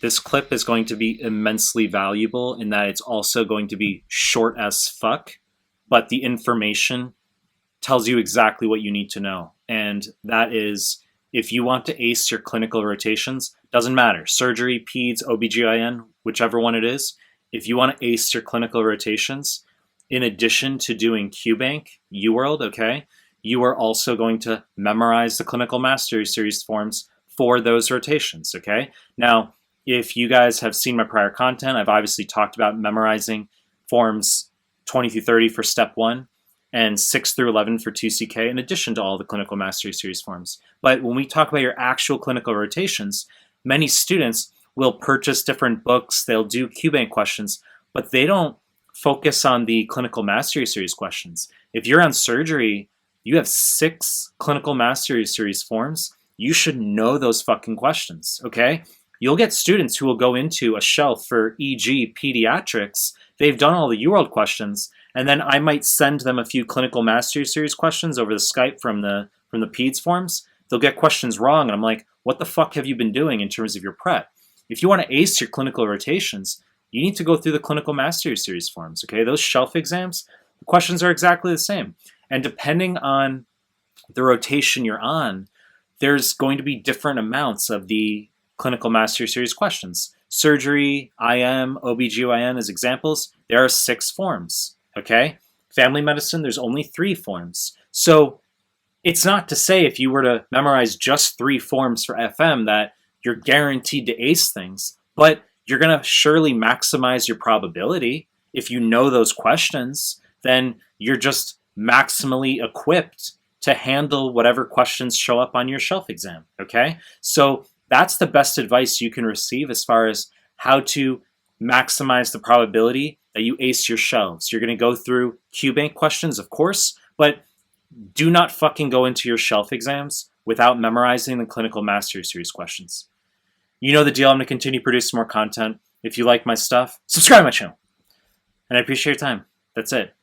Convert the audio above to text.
This clip is going to be immensely valuable in that it's also going to be short as fuck, but the information tells you exactly what you need to know. And that is, if you want to ace your clinical rotations, doesn't matter, surgery, peds, OBGYN, whichever one it is, if you want to ace your clinical rotations, in addition to doing QBank, UWorld, okay, you are also going to memorize the clinical mastery series forms for those rotations, okay? Now, if you guys have seen my prior content, I've obviously talked about memorizing forms 20 through 30 for step one and 6 through 11 for 2CK, in addition to all the clinical mastery series forms. But when we talk about your actual clinical rotations, many students will purchase different books, they'll do QBank questions, but they don't focus on the clinical mastery series questions. If you're on surgery, you have 6 clinical mastery series forms. You should know those fucking questions, okay? You'll get students who will go into a shelf for EG pediatrics. They've done all the UWorld questions, and then I might send them a few clinical mastery series questions over the Skype from the peds forms. They'll get questions wrong, and I'm like, what the fuck have you been doing in terms of your prep? If you want to ace your clinical rotations, you need to go through the clinical mastery series forms, okay? Those shelf exams, the questions are exactly the same. And depending on the rotation you're on, there's going to be different amounts of the clinical mastery series questions. Surgery, IM, OBGYN as examples, there are 6 forms, okay? Family medicine, there's only 3 forms. So it's not to say if you were to memorize just 3 forms for FM that you're guaranteed to ace things, but you're going to surely maximize your probability. If you know those questions, then you're just maximally equipped to handle whatever questions show up on your shelf exam, okay? So that's the best advice you can receive as far as how to maximize the probability that you ace your shelves. You're going to go through QBank questions, of course, but do not fucking go into your shelf exams without memorizing the clinical mastery series questions. You know the deal. I'm going to continue producing more content. If you like my stuff, subscribe to my channel. And I appreciate your time. That's it.